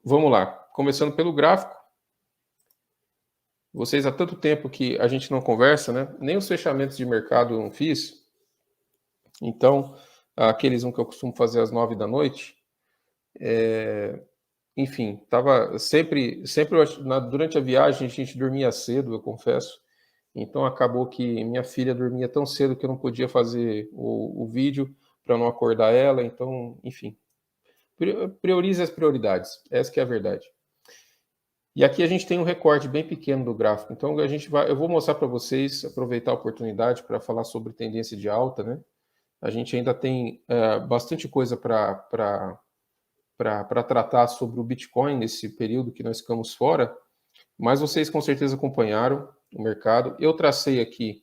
vamos lá. Começando pelo gráfico. Vocês há tanto tempo que a gente não conversa, né? Nem os fechamentos de mercado eu não fiz. Então, aqueles que eu costumo fazer às 9 da noite, enfim, estava sempre durante a viagem a gente dormia cedo, eu confesso. Então acabou que minha filha dormia tão cedo que eu não podia fazer o vídeo para não acordar ela. Então, enfim, priorize as prioridades. Essa que é a verdade. E aqui a gente tem um recorte bem pequeno do gráfico. Então eu vou mostrar para vocês, aproveitar a oportunidade para falar sobre tendência de alta, né? A gente ainda tem bastante coisa para tratar sobre o Bitcoin nesse período que nós ficamos fora, mas vocês com certeza acompanharam o mercado. Eu tracei aqui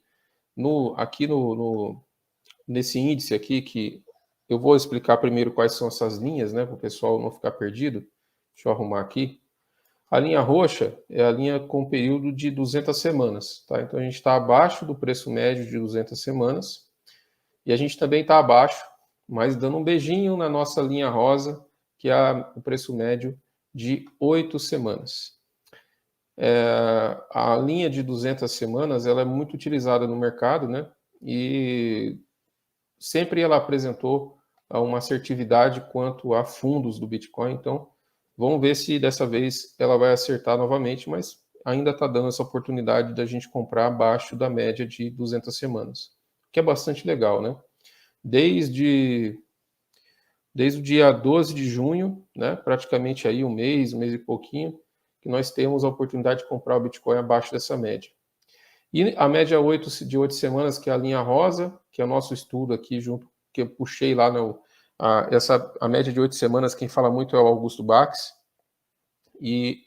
nesse índice aqui, que eu vou explicar primeiro quais são essas linhas, né, para o pessoal não ficar perdido. Deixa eu arrumar aqui. A linha roxa é a linha com período de 200 semanas, tá? Então a gente está abaixo do preço médio de 200 semanas e a gente também está abaixo, mas dando um beijinho na nossa linha rosa, que é o preço médio de 8 semanas. A linha de 200 semanas ela é muito utilizada no mercado, né? E sempre ela apresentou uma assertividade quanto a fundos do Bitcoin. Então, vamos ver se dessa vez ela vai acertar novamente, mas ainda está dando essa oportunidade da gente comprar abaixo da média de 200 semanas, que é bastante legal, né? Desde o dia 12 de junho, né, praticamente aí um mês e pouquinho, que nós temos a oportunidade de comprar o Bitcoin abaixo dessa média. E a média de 8 semanas, que é a linha rosa, que é o nosso estudo aqui junto, que eu puxei lá a média de 8 semanas, quem fala muito é o Augusto Bax, e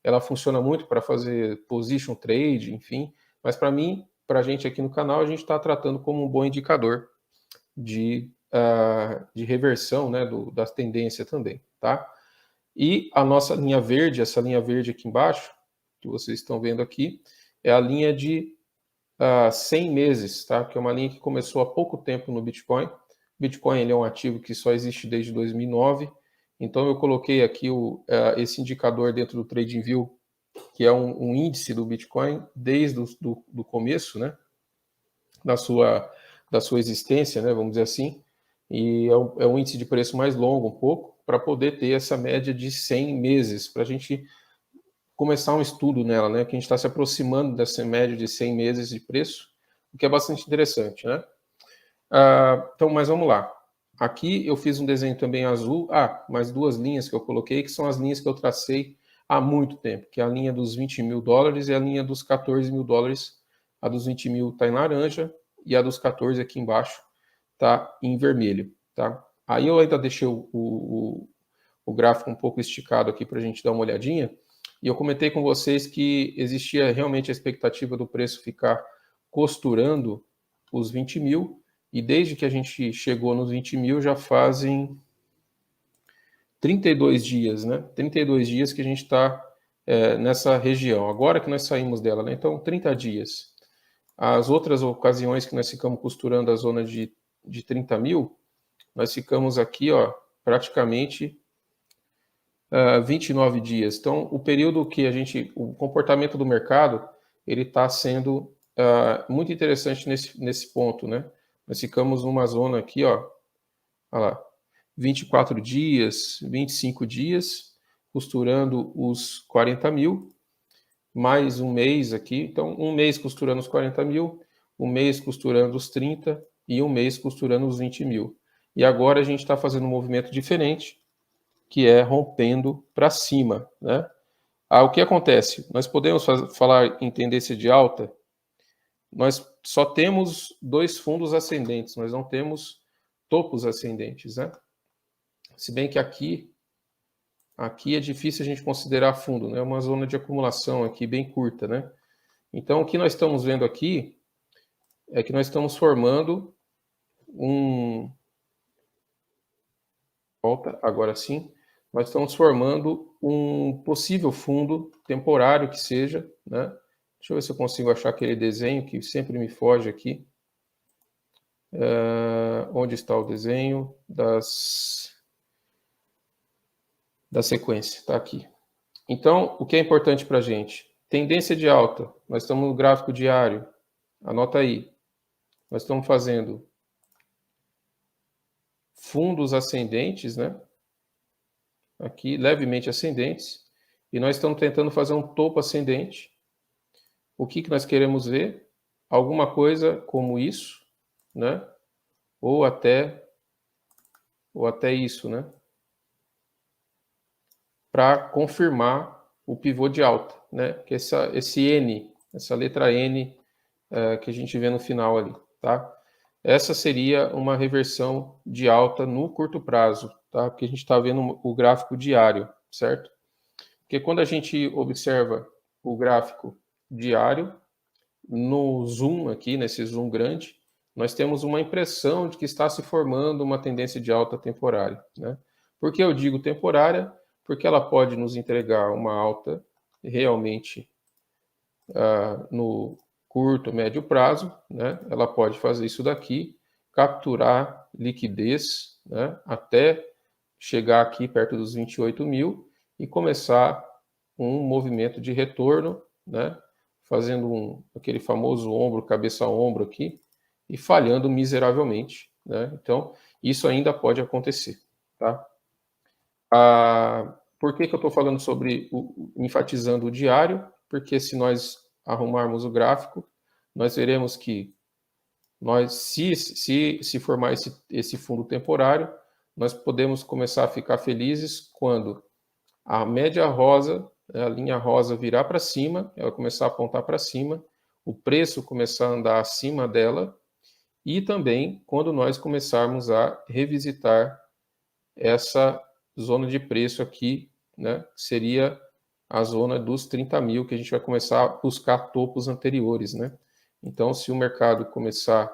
ela funciona muito para fazer position trade, enfim, mas para mim, para a gente aqui no canal, a gente está tratando como um bom indicador de reversão, né, da tendência também, tá? E a nossa linha verde, essa linha verde aqui embaixo, que vocês estão vendo aqui, é a linha de 100 meses, tá? Que é uma linha que começou há pouco tempo no Bitcoin. Bitcoin ele é um ativo que só existe desde 2009, então eu coloquei aqui esse indicador dentro do TradingView, que é um índice do Bitcoin desde do começo, né? Da sua existência, né? Vamos dizer assim. E é um índice de preço mais longo um pouco, para poder ter essa média de 100 meses, para a gente começar um estudo nela, né? Que a gente está se aproximando dessa média de 100 meses de preço, o que é bastante interessante, né? Então, mas vamos lá. Aqui eu fiz um desenho também azul. Mais duas linhas que eu coloquei, que são as linhas que eu tracei há muito tempo, que é a linha dos 20 mil dólares e a linha dos 14 mil dólares. A dos 20 mil está em laranja e a dos 14 aqui embaixo está em vermelho, tá? Aí eu ainda deixei o gráfico um pouco esticado aqui para a gente dar uma olhadinha. E eu comentei com vocês que existia realmente a expectativa do preço ficar costurando os 20 mil, e desde que a gente chegou nos 20 mil já fazem 32 dias, né? 32 dias que a gente está nessa região, agora que nós saímos dela, né? Então, 30 dias. As outras ocasiões que nós ficamos costurando a zona de 30 mil, nós ficamos aqui, ó, praticamente 29 dias. Então, o período que o comportamento do mercado, ele está sendo muito interessante nesse ponto, né? Nós ficamos numa zona aqui, ó, olha lá, 24 dias, 25 dias, costurando os 40 mil, mais um mês aqui, então um mês costurando os 40 mil, um mês costurando os 30 e um mês costurando os 20 mil. E agora a gente está fazendo um movimento diferente, que é rompendo para cima, né? O que acontece? Nós podemos falar em tendência de alta, nós só temos dois fundos ascendentes, nós não temos topos ascendentes, né? Se bem que aqui é difícil a gente considerar fundo, né? É uma zona de acumulação aqui bem curta, né? Então, o que nós estamos vendo aqui é que nós estamos formando volta, agora sim, nós estamos formando um possível fundo temporário que seja, né? Deixa eu ver se eu consigo achar aquele desenho que sempre me foge aqui. Onde está o desenho da sequência, está aqui. Então, o que é importante para a gente? Tendência de alta, nós estamos no gráfico diário, anota aí. Nós estamos fazendo fundos ascendentes, né? Aqui, levemente ascendentes, e nós estamos tentando fazer um topo ascendente. O que nós queremos ver? Alguma coisa como isso, né? Ou até isso, né? Para confirmar o pivô de alta, né? Que esse N, essa letra N que a gente vê no final ali, tá? Essa seria uma reversão de alta no curto prazo, tá? Porque a gente está vendo o gráfico diário, certo? Porque quando a gente observa o gráfico diário, no zoom aqui, nesse zoom grande, nós temos uma impressão de que está se formando uma tendência de alta temporária, né? Por que eu digo temporária? Porque ela pode nos entregar uma alta realmente no curto, médio prazo, né? Ela pode fazer isso daqui, capturar liquidez, né? Até chegar aqui perto dos 28 mil e começar um movimento de retorno, né? Fazendo aquele famoso ombro, cabeça-ombro aqui e falhando miseravelmente, né? Então, isso ainda pode acontecer, tá? Por que eu estou falando sobre, enfatizando o diário? Porque se nós arrumarmos o gráfico, nós veremos que se formar esse fundo temporário, nós podemos começar a ficar felizes quando a média rosa, a linha rosa virar para cima, ela começar a apontar para cima, o preço começar a andar acima dela, e também quando nós começarmos a revisitar essa zona de preço aqui, né, seria a zona dos 30 mil, que a gente vai começar a buscar topos anteriores, né? Então, se o mercado começar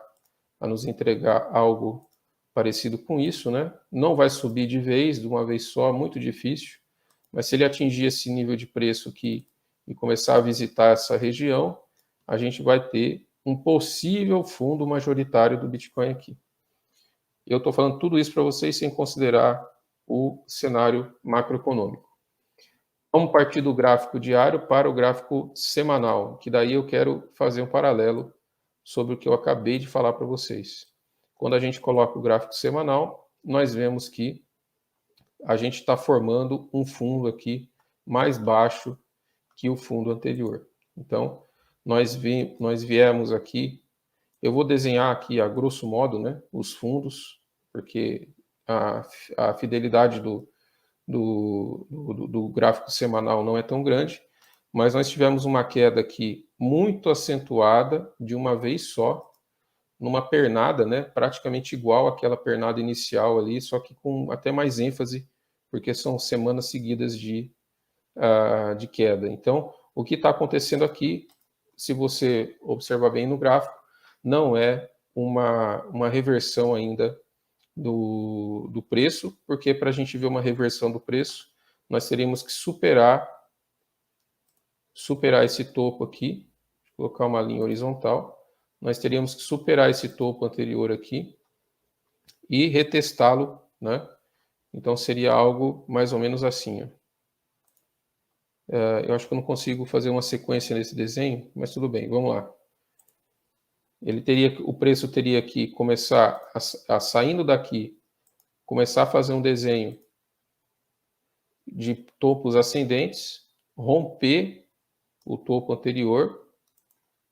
a nos entregar algo parecido com isso, né, não vai subir de vez, de uma vez só, muito difícil, mas se ele atingir esse nível de preço aqui e começar a visitar essa região, a gente vai ter um possível fundo majoritário do Bitcoin aqui. Eu estou falando tudo isso para vocês sem considerar o cenário macroeconômico. Vamos partir do gráfico diário para o gráfico semanal, que daí eu quero fazer um paralelo sobre o que eu acabei de falar para vocês. Quando a gente coloca o gráfico semanal, nós vemos que a gente está formando um fundo aqui mais baixo que o fundo anterior. Então, nós viemos aqui, eu vou desenhar aqui a grosso modo, né, os fundos, porque a fidelidade do gráfico semanal não é tão grande, mas nós tivemos uma queda aqui muito acentuada de uma vez só, numa pernada, né, praticamente igual àquela pernada inicial ali, só que com até mais ênfase, porque são semanas seguidas de queda. Então, o que está acontecendo aqui, se você observar bem no gráfico, não é uma reversão ainda do preço, porque para a gente ver uma reversão do preço, nós teríamos que superar esse topo aqui, vou colocar uma linha horizontal, nós teríamos que superar esse topo anterior aqui e retestá-lo, né? Então seria algo mais ou menos assim. Ó. Eu acho que eu não consigo fazer uma sequência nesse desenho, mas tudo bem, vamos lá. O preço teria que começar saindo daqui, começar a fazer um desenho de topos ascendentes, romper o topo anterior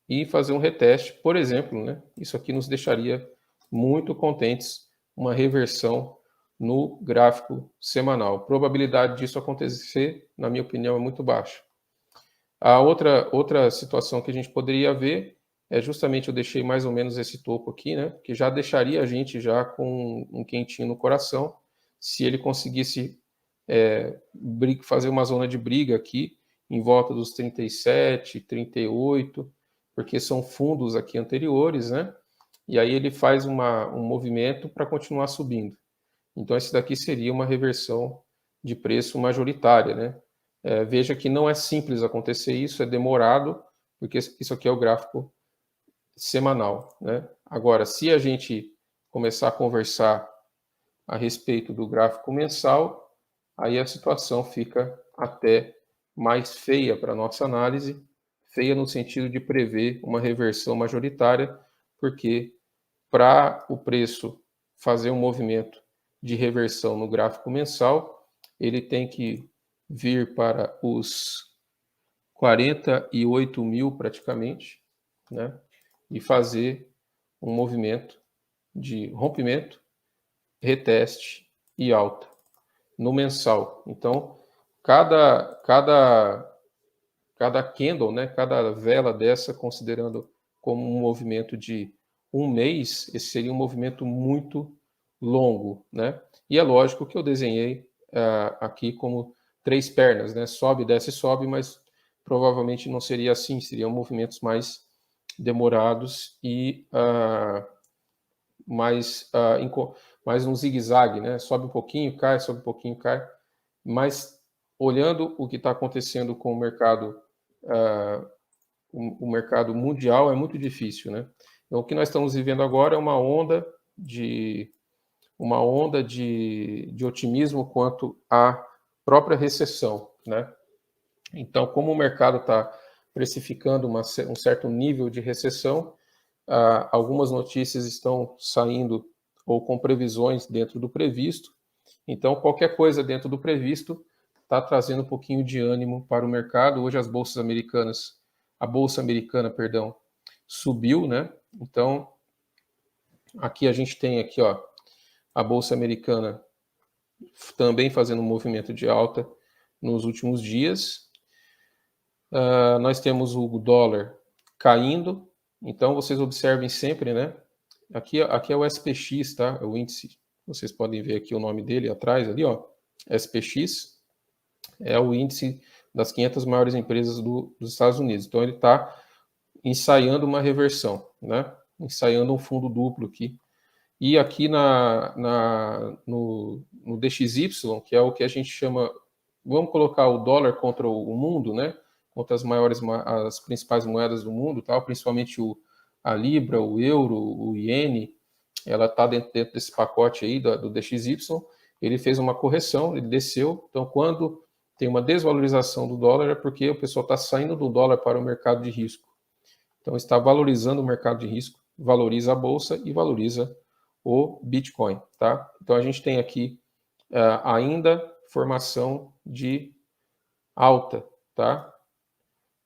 e fazer um reteste, por exemplo, né? Isso aqui nos deixaria muito contentes, uma reversão no gráfico semanal. A probabilidade disso acontecer, na minha opinião, é muito baixa. A outra situação que a gente poderia ver é justamente, eu deixei mais ou menos esse topo aqui, né? Que já deixaria a gente já com um quentinho no coração, se ele conseguisse fazer uma zona de briga aqui em volta dos 37, 38, porque são fundos aqui anteriores, né? E aí ele faz um movimento para continuar subindo. Então esse daqui seria uma reversão de preço majoritária, né? Veja que não é simples acontecer isso, é demorado, porque isso aqui é o gráfico semanal, né? Agora, se a gente começar a conversar a respeito do gráfico mensal, aí a situação fica até mais feia para a nossa análise, feia no sentido de prever uma reversão majoritária, porque para o preço fazer um movimento de reversão no gráfico mensal, ele tem que vir para os 48 mil praticamente, né? E fazer um movimento de rompimento, reteste e alta no mensal. Então, cada candle, né, cada vela dessa, considerando como um movimento de um mês, esse seria um movimento muito longo, né? E é lógico que eu desenhei aqui como 3 pernas, né? Sobe, desce, sobe, mas provavelmente não seria assim, seriam movimentos mais demorados e mais um zigue-zague, né? Sobe um pouquinho, cai, sobe um pouquinho, cai. Mas olhando o que está acontecendo com o mercado, o mercado mundial, é muito difícil, né? Então, o que nós estamos vivendo agora é uma onda de otimismo quanto à própria recessão, né? Então, como o mercado está precificando um certo nível de recessão, algumas notícias estão saindo ou com previsões dentro do previsto. Então, qualquer coisa dentro do previsto está trazendo um pouquinho de ânimo para o mercado. Hoje a bolsa americana, perdão, subiu, né? Então, aqui a gente tem aqui, ó, a bolsa americana também fazendo um movimento de alta nos últimos dias. Nós temos o dólar caindo. Então, vocês observem sempre, né? Aqui é o SPX, tá? É o índice. Vocês podem ver aqui o nome dele atrás, ali, ó. SPX é o índice das 500 maiores empresas dos Estados Unidos. Então, ele está ensaiando uma reversão, né? Ensaiando um fundo duplo aqui. E aqui no DXY, que é o que a gente chama, vamos colocar o dólar contra o mundo, né? Contra as principais moedas do mundo, tal, principalmente a Libra, o Euro, o Iene, ela está dentro desse pacote aí do DXY. Ele fez uma correção, ele desceu. Então, quando tem uma desvalorização do dólar, é porque o pessoal está saindo do dólar para o mercado de risco. Então, está valorizando o mercado de risco, valoriza a bolsa e valoriza o Bitcoin, tá? Então, a gente tem aqui ainda formação de alta, tá?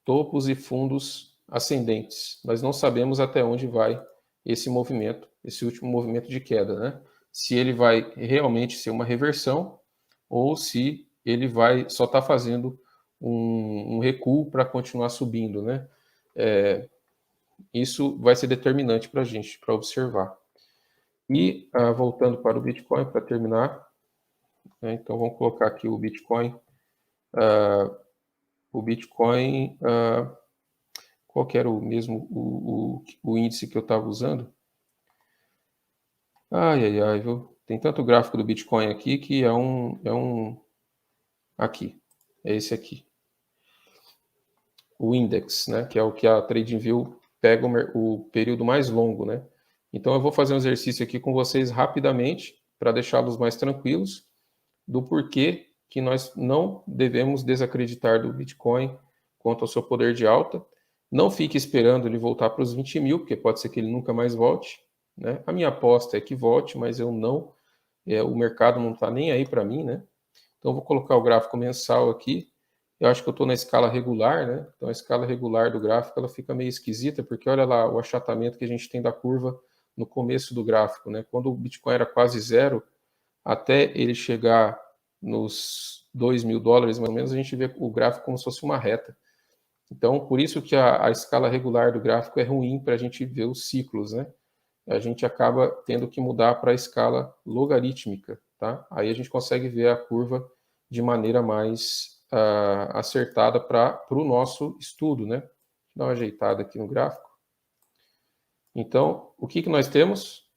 Topos e fundos ascendentes, mas não sabemos até onde vai esse movimento, esse último movimento de queda, né? Se ele vai realmente ser uma reversão ou se ele vai só estar fazendo um recuo para continuar subindo, né? Isso vai ser determinante para a gente, para observar. E voltando para o Bitcoin, para terminar, né, então vamos colocar aqui o Bitcoin. Qual que era o mesmo o índice que eu estava usando? Ai, viu? Tem tanto gráfico do Bitcoin aqui que aqui, é esse aqui. O index, né, que é o que a TradingView pega o período mais longo, né? Então eu vou fazer um exercício aqui com vocês rapidamente para deixá-los mais tranquilos do porquê que nós não devemos desacreditar do Bitcoin quanto ao seu poder de alta. Não fique esperando ele voltar para os 20 mil, porque pode ser que ele nunca mais volte, né? A minha aposta é que volte, mas eu não, o mercado não está nem aí para mim, né? Então eu vou colocar o gráfico mensal aqui. Eu acho que eu estou na escala regular, né? Então a escala regular do gráfico ela fica meio esquisita, porque olha lá o achatamento que a gente tem da curva no começo do gráfico, né? Quando o Bitcoin era quase zero, até ele chegar nos 2 mil dólares, mais ou menos, a gente vê o gráfico como se fosse uma reta. Então, por isso que a escala regular do gráfico é ruim para a gente ver os ciclos, né? A gente acaba tendo que mudar para a escala logarítmica, tá? Aí a gente consegue ver a curva de maneira mais acertada para o nosso estudo, né? Deixa eu dar uma ajeitada aqui no gráfico. Então, o que nós temos?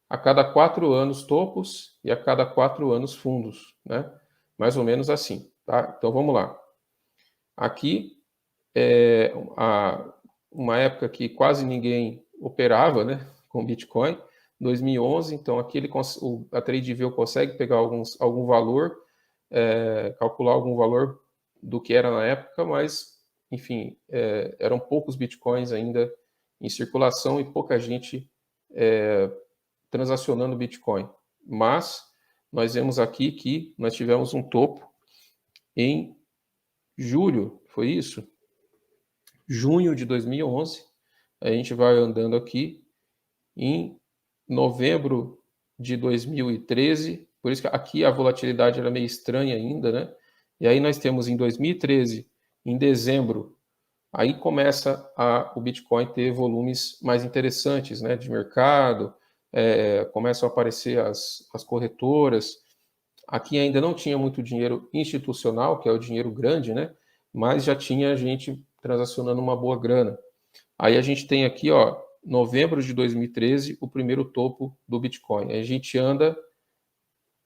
A cada 4 anos topos e a cada 4 anos fundos, né? Mais ou menos assim, tá? Então vamos lá. Aqui é uma época que quase ninguém operava, né, com Bitcoin. 2011, então aqui a TradeView consegue pegar algum valor, calcular algum valor do que era na época, mas, enfim, eram poucos bitcoins ainda em circulação e pouca gente transacionando Bitcoin. Mas nós vemos aqui que nós tivemos um topo em julho, foi isso? Junho de 2011. A gente vai andando aqui em novembro de 2013. Por isso que aqui a volatilidade era meio estranha ainda, né? E aí nós temos em 2013, em dezembro, aí começa o Bitcoin ter volumes mais interessantes, né, de mercado, começam a aparecer as corretoras. Aqui ainda não tinha muito dinheiro institucional, que é o dinheiro grande, né, mas já tinha gente transacionando uma boa grana. Aí a gente tem aqui, ó, novembro de 2013, o primeiro topo do Bitcoin. Aí a gente anda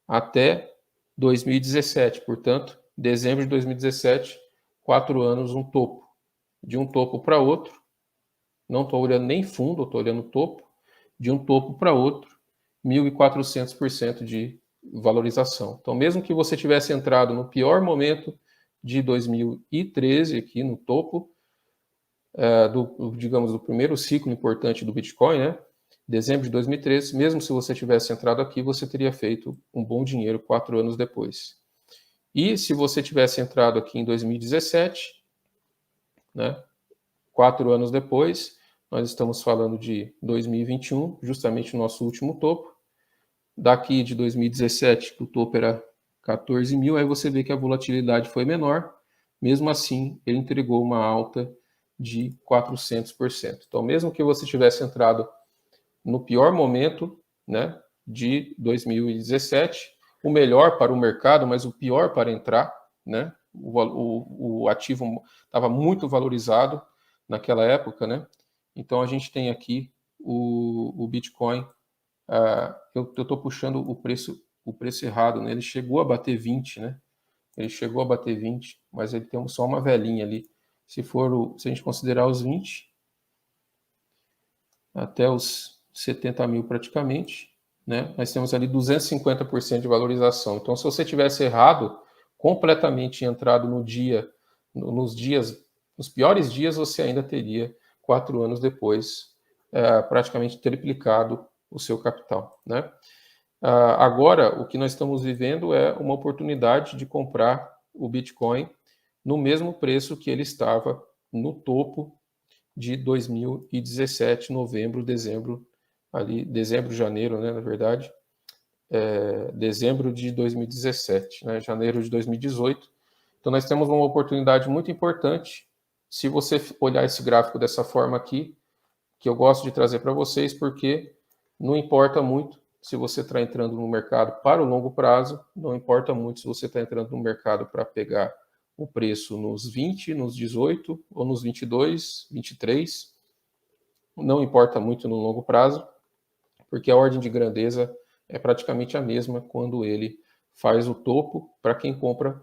até 2017, portanto, dezembro de 2017, 4 anos, um topo. De um topo para outro, não estou olhando nem fundo, estou olhando topo, de um topo para outro, 1.400% de valorização. Então, mesmo que você tivesse entrado no pior momento de 2013, aqui no topo, digamos, do primeiro ciclo importante do Bitcoin, né? Dezembro de 2013, mesmo se você tivesse entrado aqui, você teria feito um bom dinheiro 4 anos depois. E se você tivesse entrado aqui em 2017, né? 4 anos depois, nós estamos falando de 2021, justamente o nosso último topo. Daqui de 2017, que o topo era 14 mil, aí você vê que a volatilidade foi menor. Mesmo assim, ele entregou uma alta de 400%. Então, mesmo que você tivesse entrado no pior momento, né, de 2017, o melhor para o mercado, mas o pior para entrar, né? O ativo estava muito valorizado naquela época, né? Então a gente tem aqui o Bitcoin. Eu estou puxando o preço errado, né? Ele chegou a bater 20, né? Ele chegou a bater 20, mas ele tem só uma velinha ali. Se a gente considerar os 20, até os 70 mil praticamente, né? Nós temos ali 250% de valorização. Então, se você tivesse errado, completamente entrado nos piores dias, você ainda teria 4 anos depois praticamente triplicado o seu capital, né? Agora, o que nós estamos vivendo é uma oportunidade de comprar o Bitcoin no mesmo preço que ele estava no topo de 2017, novembro, dezembro, janeiro, né, na verdade, dezembro de 2017, né, janeiro de 2018. Então, nós temos uma oportunidade muito importante. Se você olhar esse gráfico dessa forma aqui, que eu gosto de trazer para vocês, porque não importa muito se você está entrando no mercado para o longo prazo, não importa muito se você está entrando no mercado para pegar o preço nos 20, nos 18 ou nos 22, 23. Não importa muito no longo prazo, porque a ordem de grandeza é praticamente a mesma quando ele faz o topo para quem compra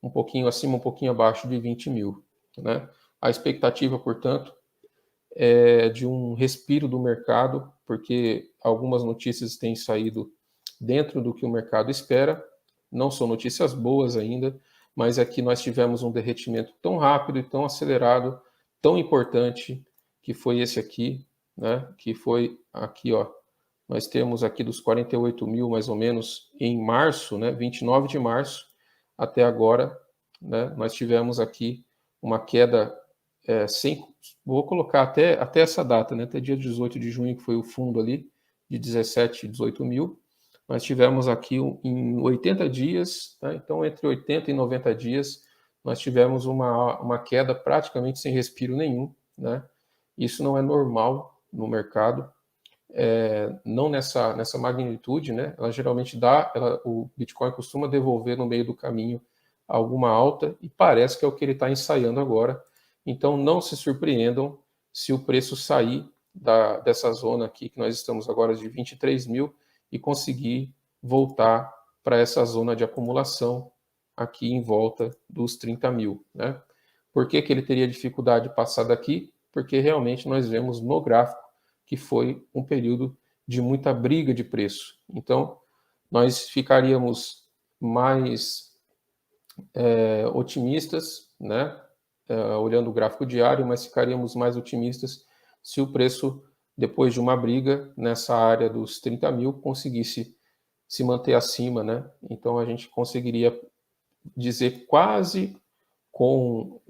um pouquinho acima, um pouquinho abaixo de 20 mil, né? A expectativa, portanto, de um respiro do mercado, porque algumas notícias têm saído dentro do que o mercado espera, não são notícias boas ainda, mas aqui nós tivemos um derretimento tão rápido e tão acelerado, tão importante, que foi esse aqui, né? Que foi aqui, ó. Nós temos aqui dos 48 mil, mais ou menos, em março, né? 29 de março, até agora, né? Nós tivemos aqui uma queda vou colocar até essa data, né? Até dia 18 de junho, que foi o fundo ali, de 17, 18 mil. Nós tivemos aqui em 80 dias, tá? Então entre 80 e 90 dias, nós tivemos uma queda praticamente sem respiro nenhum, né? Isso não é normal no mercado, não nessa magnitude, né? Ela geralmente o Bitcoin costuma devolver no meio do caminho alguma alta e parece que é o que ele está ensaiando agora. Então, não se surpreendam se o preço sair dessa zona aqui, que nós estamos agora de 23 mil, e conseguir voltar para essa zona de acumulação aqui em volta dos 30 mil, né? Por que ele teria dificuldade de passar daqui? Porque realmente nós vemos no gráfico que foi um período de muita briga de preço. Então, nós ficaríamos mais otimistas, né? Olhando o gráfico diário, mas ficaríamos mais otimistas se o preço, depois de uma briga nessa área dos 30 mil, conseguisse se manter acima, né? Então a gente conseguiria dizer quase com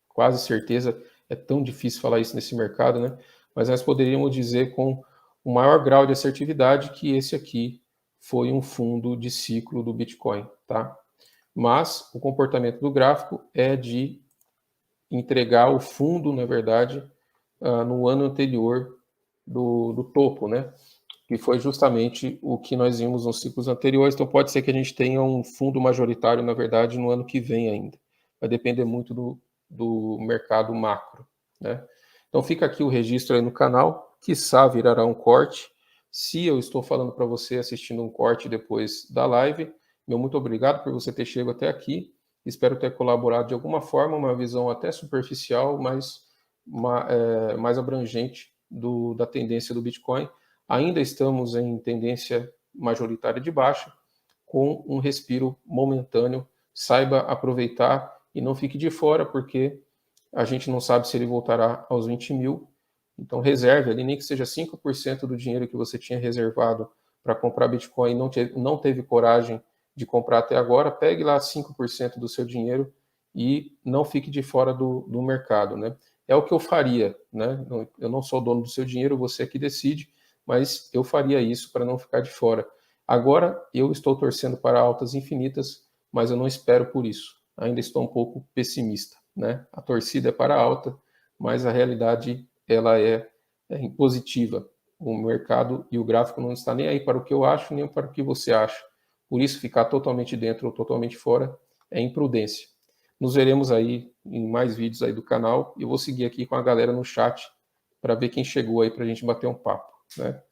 quase certeza, é tão difícil falar isso nesse mercado, né? Mas nós poderíamos dizer com o maior grau de assertividade que esse aqui foi um fundo de ciclo do Bitcoin, tá? Mas o comportamento do gráfico é de entregar o fundo, na verdade, no ano anterior do topo, né? Que foi justamente o que nós vimos nos ciclos anteriores. Então pode ser que a gente tenha um fundo majoritário, na verdade, no ano que vem ainda. Vai depender muito do mercado macro, né? Então fica aqui o registro aí no canal, quiçá virará um corte. Se eu estou falando para você assistindo um corte depois da live, meu muito obrigado por você ter chegado até aqui. Espero ter colaborado de alguma forma, uma visão até superficial, mas mais abrangente da tendência do Bitcoin. Ainda estamos em tendência majoritária de baixa, com um respiro momentâneo. Saiba aproveitar e não fique de fora, porque a gente não sabe se ele voltará aos 20 mil. Então reserve ali, nem que seja 5% do dinheiro que você tinha reservado para comprar Bitcoin e não teve coragem de comprar até agora, pegue lá 5% do seu dinheiro e não fique de fora do mercado, né? É o que eu faria, né? Eu não sou dono do seu dinheiro, você que decide, mas eu faria isso para não ficar de fora. Agora eu estou torcendo para altas infinitas, mas eu não espero por isso. Ainda estou um pouco pessimista, né? A torcida é para alta, mas a realidade ela é impositiva. O mercado e o gráfico não está nem aí para o que eu acho, nem para o que você acha. Por isso, ficar totalmente dentro ou totalmente fora é imprudência. Nos veremos aí em mais vídeos aí do canal. Eu vou seguir aqui com a galera no chat para ver quem chegou aí para a gente bater um papo, né?